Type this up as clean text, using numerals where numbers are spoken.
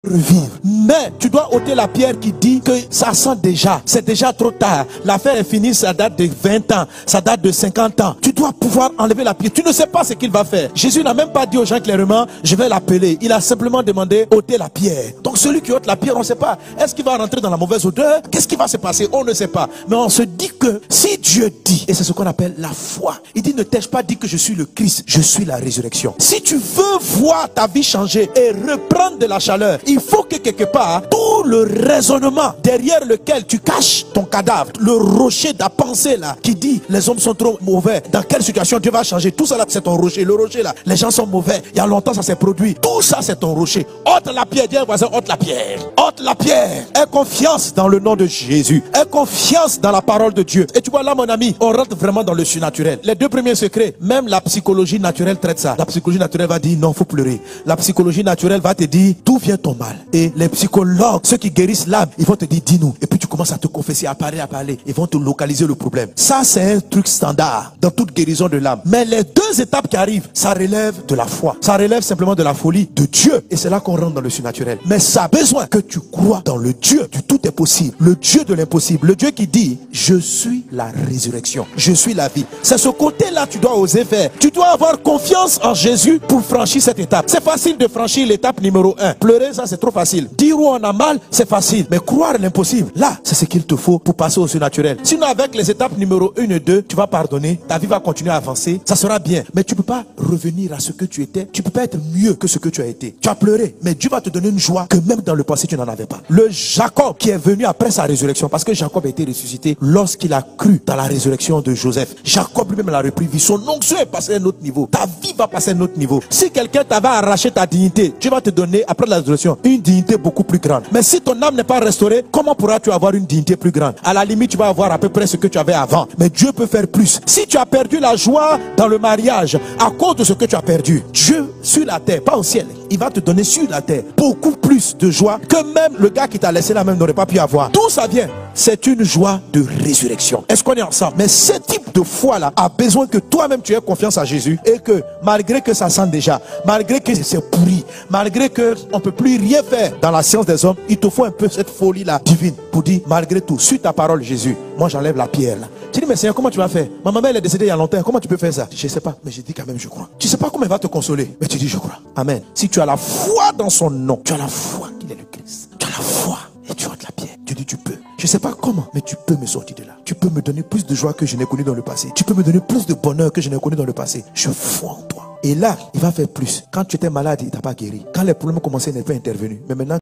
revivre. Mais tu dois ôter la pierre qui dit que ça sent déjà, c'est déjà trop tard. L'affaire est finie, ça date de 20 ans, ça date de 50 ans. Tu dois pouvoir enlever la pierre. Tu ne sais pas ce qu'il va faire. Jésus n'a même pas dit aux gens clairement, je vais l'appeler. Il a simplement demandé, ôter la pierre. Donc celui qui ôte la pierre, on ne sait pas. Est-ce qu'il va rentrer dans la mauvaise odeur? Qu'est-ce qui va se passer? On ne sait pas. Mais on se dit que si Dieu dit, et c'est ce qu'on appelle la foi, il dit, ne t'ai-je pas dit que je suis le Christ, je suis la résurrection. Si tu veux voir ta vie changer et reprendre de la chaleur, il faut que quelque part, tout le raisonnement derrière lequel tu caches ton cadavre, le rocher de la pensée là, qui dit les hommes sont trop mauvais, dans quelle situation Dieu va changer, tout ça là c'est ton rocher, le rocher là, les gens sont mauvais, il y a longtemps ça s'est produit, tout ça c'est ton rocher. Ôte la pierre, dis à un voisin, ôte la pierre, ôte la pierre. Aie confiance dans le nom de Jésus, aie confiance dans la parole de Dieu. Et tu vois là mon ami, on rentre vraiment dans le surnaturel. Les deux premiers secrets, même la psychologie naturelle traite ça. La psychologie naturelle va dire non, faut pleurer. La psychologie naturelle va te dire d'où vient ton mal. Et les psychologues, ceux qui guérissent l'âme, ils vont te dire dis-nous. Et puis tu commences à te confesser, à parler. Ils vont te localiser le problème. Ça c'est un truc standard dans toute guérison de l'âme. Mais les deux étapes qui arrivent, ça relève de la foi. Ça relève simplement de la folie de Dieu. Et c'est là qu'on rentre dans le surnaturel. Mais ça a besoin que tu crois dans le Dieu du tout est possible. Le Dieu de l'impossible. Le Dieu qui dit je suis la résurrection. Je suis la vie. C'est ce côté-là tu dois oser faire. Tu dois avoir confiance en Jésus pour franchir cette étape. C'est facile de franchir l'étape numéro 1. Pleurer, ça c'est trop facile. Dire où on a mal, c'est facile. Mais croire l'impossible, là, c'est ce qu'il te faut pour passer au surnaturel. Sinon avec les étapes numéro 1 et 2, tu vas pardonner, ta vie va continuer à avancer, ça sera bien. Mais tu ne peux pas revenir à ce que tu étais. Tu ne peux pas être mieux que ce que tu as été. Tu as pleuré, mais Dieu va te donner une joie que même dans le passé tu n'en avais pas. Le Jacob qui est venu après sa résurrection, parce que Jacob a été ressuscité lorsqu'il a cru dans la résurrection de Joseph. Jacob lui-même l'a repris vie. Son onction est passée à un autre niveau. Ta vie va passer à un autre niveau. Si quelqu'un t'avait arraché ta dignité, Dieu va te donner après la résurrection une dignité beaucoup plus grande. Mais si ton âme n'est pas restaurée, comment pourras-tu avoir une dignité plus grande? À la limite, tu vas avoir à peu près ce que tu avais avant. Mais Dieu peut faire plus. Si tu as perdu la joie dans le mariage à cause de ce que tu as perdu, Dieu sur la terre, pas au ciel, il va te donner sur la terre beaucoup plus de joie que même le gars qui t'a laissé là même n'aurait pas pu avoir. D'où ça vient? C'est une joie de résurrection. Est-ce qu'on est ensemble? Mais ce type de foi là a besoin que toi-même tu aies confiance à Jésus et que malgré que ça sent déjà, malgré que c'est pourri, malgré que on peut plus rien faire dans la science des hommes, il te faut un peu cette folie là divine pour dire malgré tout, sur ta parole Jésus, moi j'enlève la pierre là. Tu dis mais Seigneur, comment tu vas faire? Ma maman elle est décédée il y a longtemps, comment tu peux faire ça? Je sais pas, mais je dis quand même je crois. Tu sais pas comment elle va te consoler, mais tu dis je crois. Amen. Si tu as la foi dans son nom, tu as la foi qu'il est le Christ, tu as la foi et tu ôtes la pierre. Tu dis tu peux. Je sais pas comment, mais tu peux me sortir de là. Tu peux me donner plus de joie que je n'ai connu dans le passé. Tu peux me donner plus de bonheur que je n'ai connu dans le passé. Je foi en toi. Et là, il va faire plus. Quand tu étais malade, il t'a pas guéri. Quand les problèmes commençaient, il n'est pas intervenu. Mais maintenant